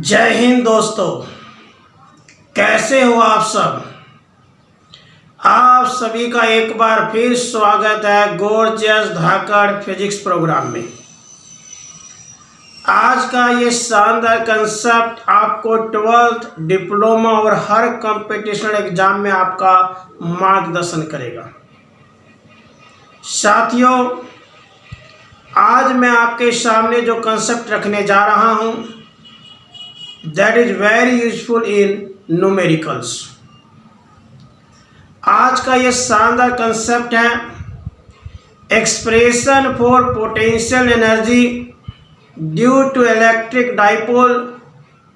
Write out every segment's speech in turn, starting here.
जय हिंद दोस्तों, कैसे हो आप सब। आप सभी का एक बार फिर स्वागत है गॉर्जियस धाकड़ फिजिक्स प्रोग्राम में। आज का ये शानदार कंसेप्ट आपको 12th डिप्लोमा और हर कंपटीशन एग्जाम में आपका मार्गदर्शन करेगा। साथियों, आज मैं आपके सामने जो कंसेप्ट रखने जा रहा हूँ that is very useful in numericals। आज का ये शानदार कंसेप्ट है expression for potential energy due to electric dipole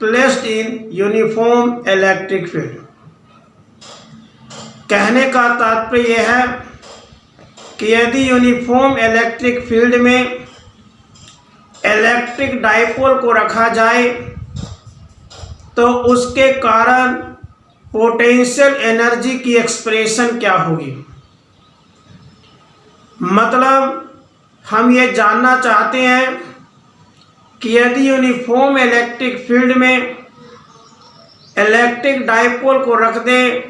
placed in uniform electric field. कहने का तात्पर्य यह है कि यदि यूनिफॉर्म इलेक्ट्रिक फील्ड में इलेक्ट्रिक डाइपोल को रखा जाए तो उसके कारण पोटेंशियल एनर्जी की एक्सप्रेशन क्या होगी। मतलब हम ये जानना चाहते हैं कि यदि यूनिफॉर्म इलेक्ट्रिक फील्ड में इलेक्ट्रिक डाइपोल को रख दें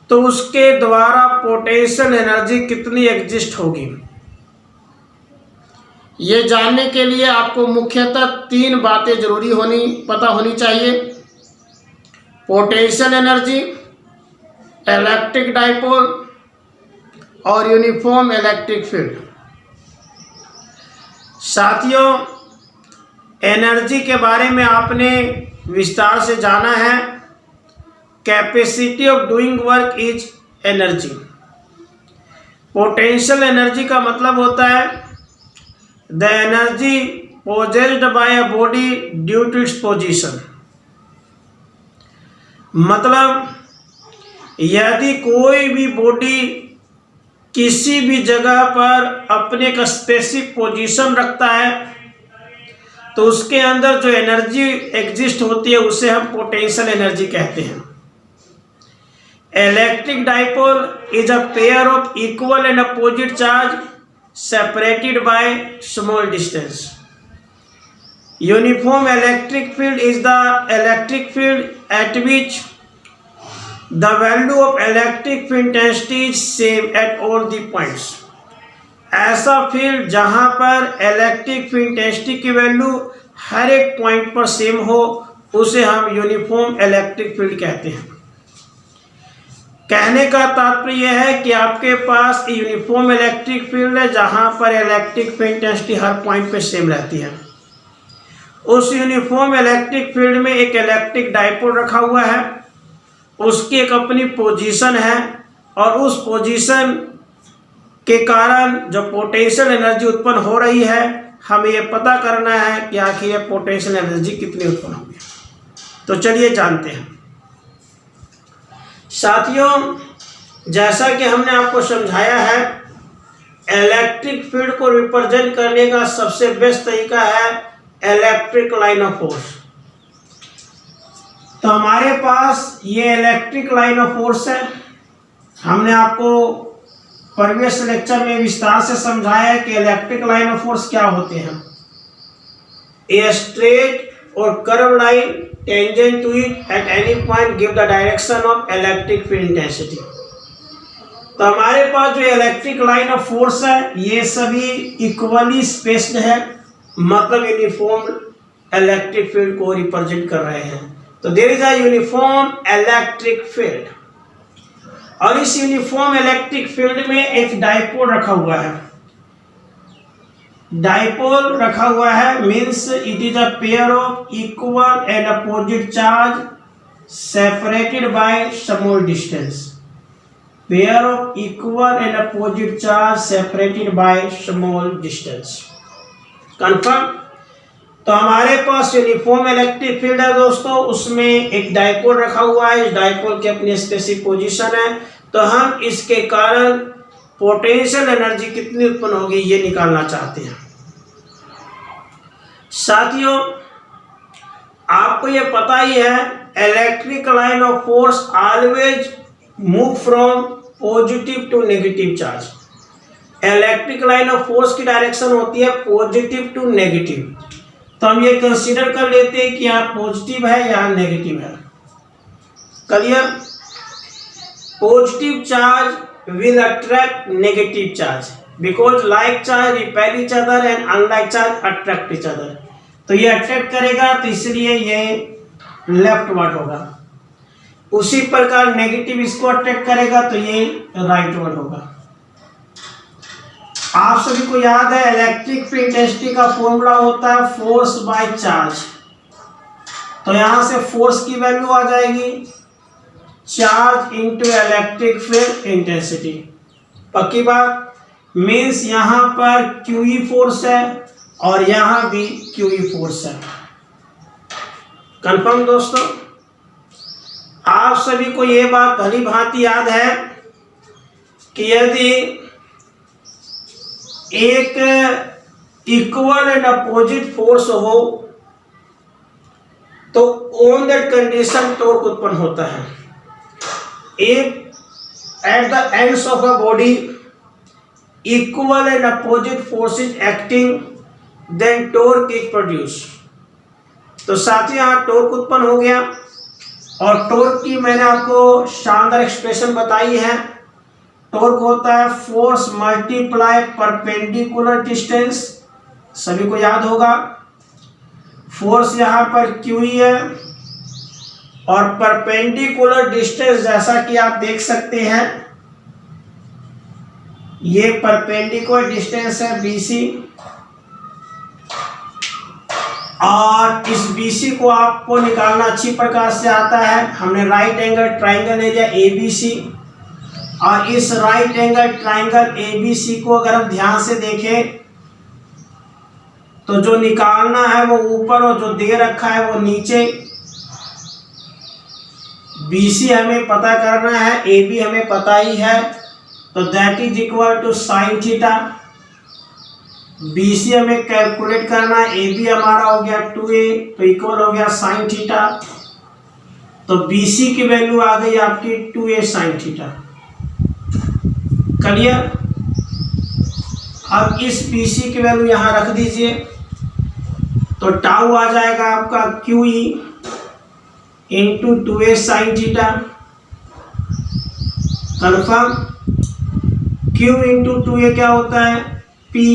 तो उसके द्वारा पोटेंशियल एनर्जी कितनी एग्जिस्ट होगी। ये जानने के लिए आपको मुख्यतः 3 बातें पता होनी चाहिए: पोटेंशियल एनर्जी, इलेक्ट्रिक डाइपोल और यूनिफॉर्म इलेक्ट्रिक फील्ड। साथियों, एनर्जी के बारे में आपने विस्तार से जाना है। Capacity of doing work is energy. Potential energy का मतलब होता है the energy possessed by a body due to its position। मतलब यदि कोई भी बॉडी किसी भी जगह पर अपने एक स्पेसिफिक पोजीशन रखता है तो उसके अंदर जो एनर्जी एग्जिस्ट होती है उसे हम पोटेंशियल एनर्जी कहते हैं। Electric dipole is a pair of equal and opposite charge separated by small distance। Uniform electric field is the electric field at which the value of electric field intensity is same at all the points। ऐसा field जहां पर electric field intensity की value हर एक point पर same हो उसे हम uniform electric field कहते हैं। कहने का तात्पर्य यह है कि आपके पास यूनिफॉर्म इलेक्ट्रिक फील्ड है जहां पर इलेक्ट्रिक फील्ड इंटेंसिटी हर पॉइंट पे सेम रहती है। उस यूनिफॉर्म इलेक्ट्रिक फील्ड में एक इलेक्ट्रिक डाइपोल रखा हुआ है, उसकी एक अपनी पोजीशन है और उस पोजीशन के कारण जो पोटेंशियल एनर्जी उत्पन्न हो रही है हमें ये पता करना है कि आखिर ये पोटेंशियल एनर्जी कितनी उत्पन्न होगी। तो चलिए जानते हैं। साथियों, जैसा कि हमने आपको समझाया है, इलेक्ट्रिक फील्ड को रिप्रेजेंट करने का सबसे बेस्ट तरीका है इलेक्ट्रिक लाइन ऑफ फोर्स। तो हमारे पास ये इलेक्ट्रिक लाइन ऑफ फोर्स है। हमने आपको प्रीवियस लेक्चर में विस्तार से समझाया है कि इलेक्ट्रिक लाइन ऑफ फोर्स क्या होते हैं। ए स्ट्रेट और curve line tangent to it at any point give the direction of electric field intensity। तो हमारे पास जो इलेक्ट्रिक लाइन ऑफ फोर्स है ये सभी इक्वली स्पेस्ड है, मतलब यूनिफॉर्म इलेक्ट्रिक फील्ड को रिप्रेजेंट कर रहे हैं। तो there is a uniform electric field और इस यूनिफॉर्म इलेक्ट्रिक फील्ड में एक डाइपोल रखा हुआ है। डाइपोल रखा हुआ है means it is a pair of equal and opposite charge separated by small distance. Pair of equal and opposite charge separated by small distance. Confirm. तो हमारे पास यूनिफॉर्म इलेक्ट्रिक फील्ड है दोस्तों, उसमें एक डाइपोल रखा हुआ है। इस डाइपोल की अपनी स्पेसिफिक पोजीशन है। तो हम इसके कारण पोटेंशियल एनर्जी कितनी उत्पन्न होगी ये निकालना चाहते हैं। साथियों, आपको ये पता ही है electric line of force always move from positive to negative charge. Electric line of force की डायरेक्शन होती है पॉजिटिव टू नेगेटिव। तो हम ये कंसीडर कर लेते हैं कि यहाँ पॉजिटिव है या नेगेटिव है। Clear? Positive charge will attract negative charge because like charge repel each other and unlike charge attract each other. तो ये अट्रैक्ट करेगा तो इसलिए ये लेफ्ट वर्ड होगा। उसी प्रकार नेगेटिव इसको अट्रैक्ट करेगा तो ये राइट वर्ड होगा। आप सभी को याद है इलेक्ट्रिक फील्ड इंटेंसिटी का फॉर्मूला होता है फोर्स बाय चार्ज। तो यहां से फोर्स की वैल्यू आ जाएगी charge into electric field intensity. पक्की बात? मीन्स यहां पर क्यूई फोर्स है और यहां भी क्यूई फोर्स है। कंफर्म दोस्तों? आप सभी को यह बात भली भांति याद है कि यदि एक इक्वल एंड अपोजिट फोर्स हो तो ऑन दैट कंडीशन टॉर्क उत्पन्न होता है। If at the ends of a body equal and opposite force is acting then torque is produced. तो साथ ही यहाँ टॉर्क उत्पन्न हो गया और टॉर्क की मैंने आपको शानदार एक्सप्रेशन बताई है। टॉर्क होता है फोर्स मल्टीप्लाई परपेंडिकुलर डिस्टेंस। सभी को याद होगा फोर्स यहाँ पर क्यू है और परपेंडिकुलर डिस्टेंस जैसा कि आप देख सकते हैं ये परपेंडिकुलर डिस्टेंस है BC और इस BC को आपको निकालना अच्छी प्रकार से आता है। हमने right angle triangle area ABC और इस राइट एंगल ट्राइंगल ABC को अगर हम ध्यान से देखें तो जो निकालना है वो ऊपर और जो दे रखा है वो नीचे। BC हमें पता करना है, AB हमें पता ही है, तो that is equal to sine theta. BC हमें कैलकुलेट करना है, AB हमारा हो गया 2a तो इक्वल हो गया साइन थीटा। तो BC की वैल्यू आ गई आपकी 2a साइन थीटा। क्लियर? अब इस BC की वैल्यू यहां रख दीजिए तो टाउ आ जाएगा आपका QE into 2a sine theta. Confirm? Q into 2a क्या होता है P,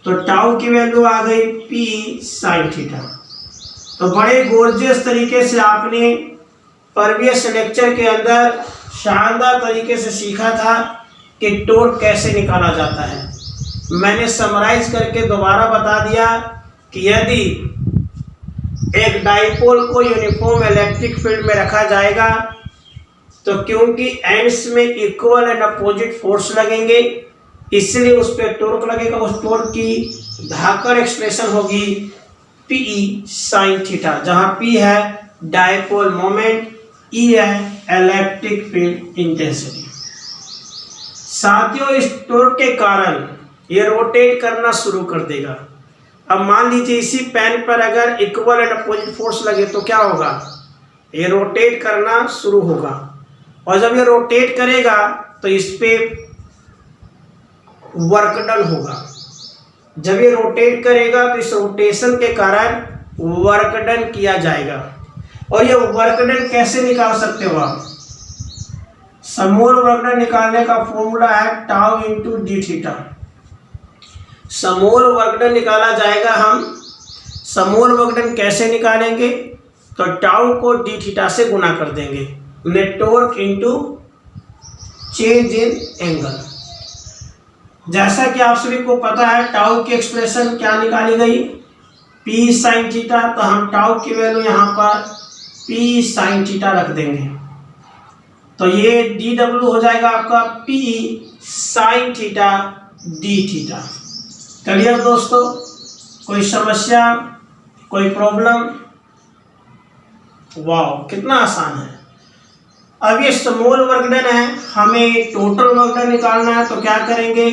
तो टाउ की वैल्यू आ गई P साइन थीटा। तो बड़े गोर्जियस तरीके से आपने प्रीवियस लेक्चर के अंदर शानदार तरीके से सीखा था कि टॉर्क कैसे निकाला जाता है। मैंने समराइज करके दोबारा बता दिया कि यदि एक डाइपोल को यूनिफॉर्म इलेक्ट्रिक फील्ड में रखा जाएगा तो क्योंकि एंड्स में इक्वल एंड अपोजिट फोर्स लगेंगे इसलिए उस पर टॉर्क लगेगा। उस टॉर्क की धाकड़ एक्सप्रेशन होगी PE साइन थीटा, जहां P है डाइपोल मोमेंट, E है इलेक्ट्रिक फील्ड इंटेंसिटी। साथियों इस टॉर्क के कारण ये रोटेट करना शुरू कर देगा। अब मान लीजिए इसी पेन पर अगर इक्वल एंड अपोजिट फोर्स लगे तो क्या होगा, ये रोटेट करना शुरू होगा और जब ये रोटेट करेगा तो इस पे वर्क डन होगा। जब ये रोटेट करेगा तो इस रोटेशन के कारण वर्क डन किया जाएगा। और ये वर्क डन कैसे निकाल सकते हो आप? समूल वर्क डन निकालने का फॉर्मूला है टाउ इंटू डी थीटा। समूल वर्क डन निकाला जाएगा। हम समूल वर्क डन कैसे निकालेंगे तो टाउ को डी थीटा से गुना कर देंगे, network into change in angle. जैसा कि आप सभी को पता है टाउ की एक्सप्रेशन क्या निकाली गई P साइन थीटा, तो हम टाउ की वैल्यू यहाँ पर P साइन थीटा रख देंगे तो ये dw हो जाएगा आपका P sine theta D theta. Clear दोस्तों? कोई समस्या, कोई प्रॉब्लम? वाह कितना आसान है। अब ये स्मॉल वर्क डन है, हमें टोटल वर्क डन निकालना है तो क्या करेंगे,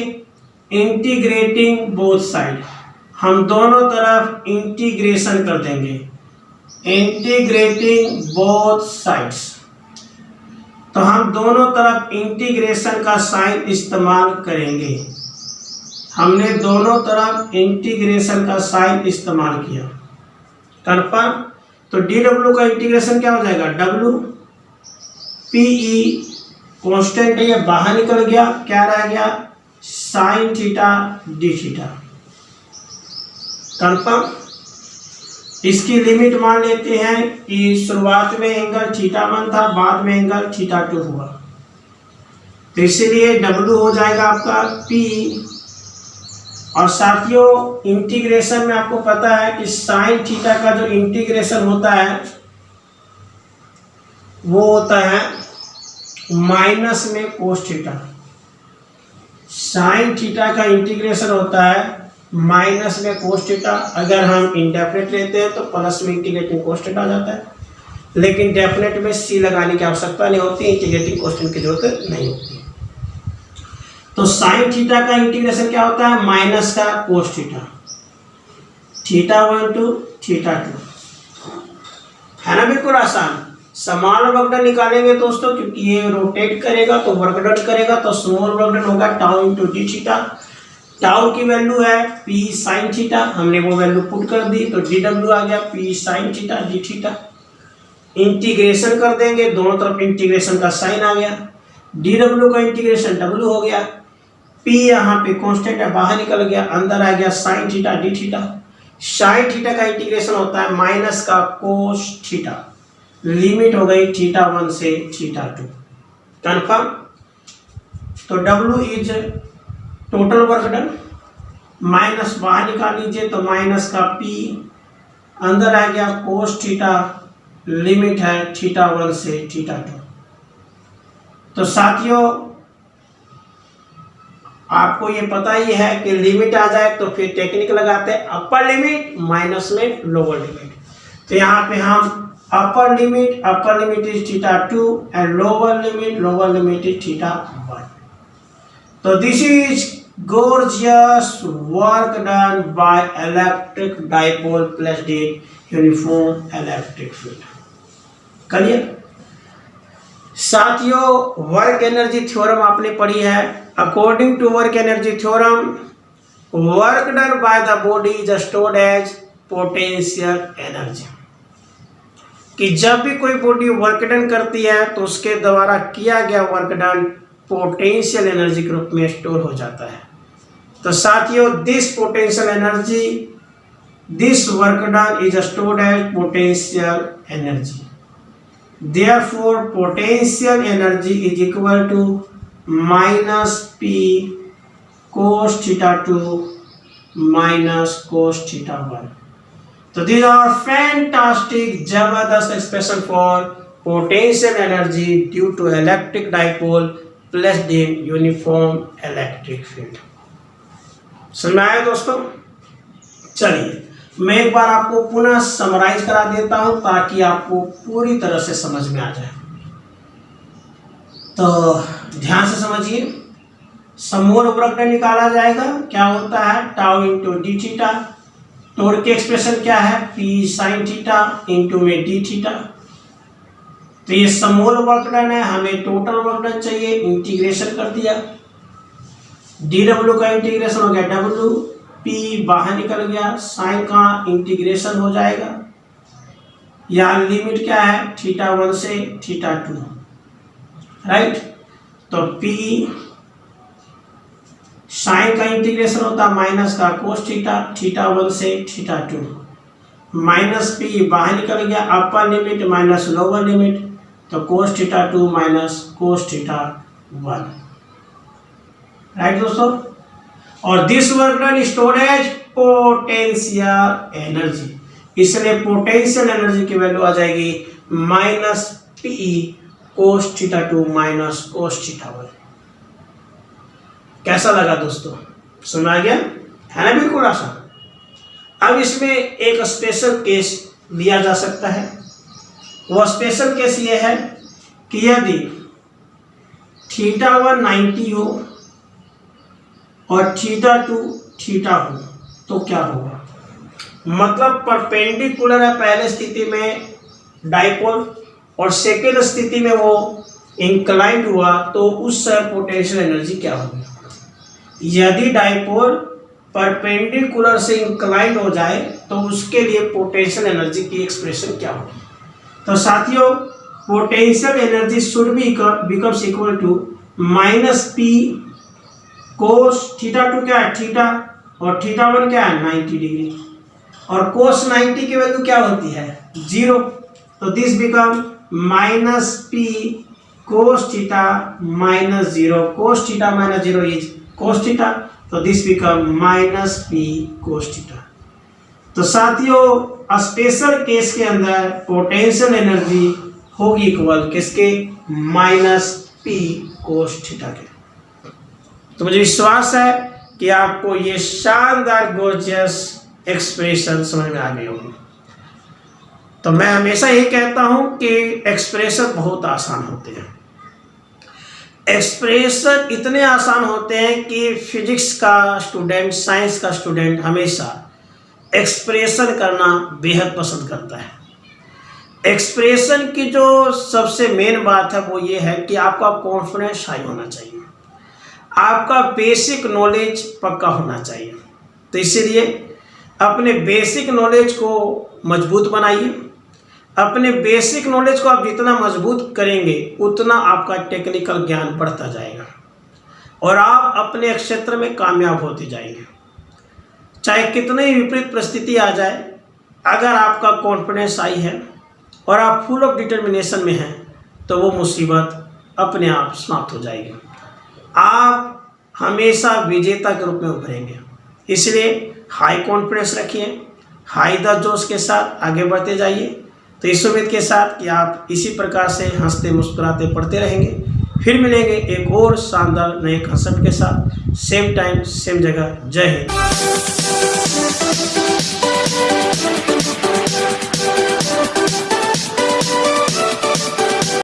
इंटीग्रेटिंग बोथ साइड, हम दोनों तरफ इंटीग्रेशन कर देंगे, इंटीग्रेटिंग बोथ साइड्स। तो हम दोनों तरफ इंटीग्रेशन का साइन इस्तेमाल करेंगे। हमने दोनों तरफ इंटीग्रेशन का साइन इस्तेमाल किया। कन्फर्म। तो डी डब्ल्यू का इंटीग्रेशन क्या हो जाएगा, डब्ल्यू पी ई कॉन्स्टेंट है, ये बाहर निकल गया, क्या रह गया, sine theta D theta. Confirm. इसकी लिमिट मान लेते हैं कि शुरुआत में एंगल θ1 था, बाद में एंगल θ2 हुआ, तो इसीलिए W हो जाएगा आपका P। और साथियों इंटीग्रेशन में आपको पता है कि साइन थीटा का जो इंटीग्रेशन होता है वो होता है माइनस में कोस थीटा। साइन थीटा का इंटीग्रेशन होता है माइनस में कोस थीटा। अगर हम इंडेफिनेट लेते हैं तो प्लस में इंटीग्रेटिंग कोस्टेंट आ जाता है, लेकिन डेफिनेट में सी लगाने की आवश्यकता नहीं होती, इंटीग्रेटिंग कोस्टेंट की जरूरत नहीं होती। तो साइन थीटा का इंटीग्रेशन क्या होता है, माइनस का कोस थीटा, θ1 टू θ2, है ना, बिल्कुल आसान। समान वर्क डन निकालेंगे दोस्तों, क्योंकि ये रोटेट करेगा तो वर्क डन करेगा, तो स्मॉल वर्क डन होगा tau into D theta. Tau की वैल्यू है पी साइन थीटा, हमने वो वैल्यू पुट कर दी, तो डी डब्ल्यू आ गया P sine theta D theta. Integration कर देंगे, दोनों तरफ इंटीग्रेशन का साइन आ गया, डी डब्ल्यू का इंटीग्रेशन डब्ल्यू हो गया, पी यहाँ पे कांस्टेंट है, बाहर निकल गया, अंदर आ गया sine theta D theta. Sine theta का इंटीग्रेशन होता है माइनस का कोस थीटा, लिमिट हो गई θ1 से θ2। कन्फर्म। तो W is total work done, minus बाहर निकाल लीजिए तो माइनस का P, अंदर आ गया कोस थीटा, लिमिट है θ1 से θ2। तो साथियों आपको ये पता ही है कि लिमिट आ जाए तो फिर टेक्निक लगाते हैं अपर लिमिट माइनस में लोअर लिमिट। तो यहाँ पे हम upper limit is θ2 and lower limit is θ1। तो this is gorgeous work done by electric dipole placed in uniform electric field। Clear. साथियों वर्क एनर्जी थ्योरम आपने पढ़ी है। According to work energy theorem, work done by the body is stored as potential energy. कि जब भी कोई body work done करती है तो उसके द्वारा किया गया वर्क डन पोटेंशियल एनर्जी के रूप में स्टोर हो जाता है। तो साथियों this potential energy, this work done is stored as potential energy. Therefore potential energy is equal to minus P cos θ2 minus cos θ1। So these are fantastic जबरदस्त expression for potential energy due to electric dipole placed in uniform electric field। समझ में आया दोस्तों। चलिए मैं एक बार आपको पुनः समराइज करा देता हूं ताकि आपको पूरी तरह से समझ में आ जाए। तो ध्यान से समझिए, समूह वर्क डन निकाला जाएगा, क्या होता है टाउ इंटू डी थीटा। टोर की एक्सप्रेशन क्या है, पी साइन थीटा इंटू में डी थीटा। तो ये समूह वर्क डन है, हमें टोटल वर्क डन चाहिए, इंटीग्रेशन कर दिया, डी डब्ल्यू का इंटीग्रेशन हो गया डब्ल्यू, पी बाहर निकल गया, साइन का इंटीग्रेशन हो जाएगा, यहाँ लिमिट क्या है θ1 से θ2, राइट। तो पी साइन का इंटीग्रेशन होता है माइनस का कोस थीटा, θ1 से θ2, माइनस पी बाहर निकल गया, upper limit minus lower limit, तो कोस θ2 माइनस कोस θ1, राइट दोस्तों। और this work done stored as potential energy, इसलिए पोटेंशियल एनर्जी की वैल्यू आ जाएगी minus p cos θ2 minus cos θ1। कैसा लगा दोस्तों, सुना गया है ना, बिल्कुल आसान। अब इसमें एक स्पेशल केस लिया जा सकता है। वो स्पेशल केस ये है कि यदि θ1 90 हो और θ2 थीटा हो तो क्या होगा, मतलब परपेंडिकुलर है पहले स्थिति में डाइपोल और सेकेंड स्थिति में वो इंक्लाइंड हुआ, तो उस पोटेंशियल एनर्जी क्या होगी। यदि डाइपोल परपेंडिकुलर से इंक्लाइन हो जाए तो उसके लिए पोटेंशियल एनर्जी की एक्सप्रेशन क्या होगी। तो साथियों, potential energy should be becomes equal to -p cos θ2 क्या है थीटा, और θ1 क्या है 90 डिग्री, और कोस 90 की वैल्यू क्या होती है 0। तो this become -p cos θ -0, cos θ -0 is cos θ, तो दिस बिकम -p कोस θ। तो साथियों, स्पेशल केस के अंदर पोटेंशियल एनर्जी होगी इक्वल किसके -p कोस θ के। तो मुझे विश्वास है कि आपको ये शानदार गॉर्जियस एक्सप्रेशन समझ में आ गई होगी। तो मैं हमेशा यही कहता हूं कि एक्सप्रेशन बहुत आसान होते हैं। एक्सप्रेशन इतने आसान होते हैं कि फिजिक्स का स्टूडेंट, साइंस का स्टूडेंट हमेशा एक्सप्रेशन करना बेहद पसंद करता है। एक्सप्रेशन की जो सबसे मेन बात है वो ये है कि आपका कॉन्फिडेंस हाई होना चाहिए, आपका बेसिक नॉलेज पक्का होना चाहिए। तो इसीलिए अपने बेसिक नॉलेज को मजबूत बनाइए। अपने बेसिक नॉलेज को आप जितना मजबूत करेंगे उतना आपका टेक्निकल ज्ञान बढ़ता जाएगा और आप अपने क्षेत्र में कामयाब होते जाएंगे। चाहे कितनी विपरीत परिस्थिति आ जाए, अगर आपका कॉन्फिडेंस हाई है और आप फुल ऑफ डिटर्मिनेशन में हैं तो वो मुसीबत अपने आप समाप्त हो जाएगी। आप हमेशा विजेता के रूप में उभरेंगे। इसलिए हाई कॉन्फिडेंस रखिए, हाई द जोश के साथ आगे बढ़ते जाइए। तो इस उम्मीद के साथ कि आप इसी प्रकार से हंसते मुस्कुराते पढ़ते रहेंगे। फिर मिलेंगे एक और शानदार नए कंसेप्ट के साथ, सेम टाइम सेम जगह। जय हिंद।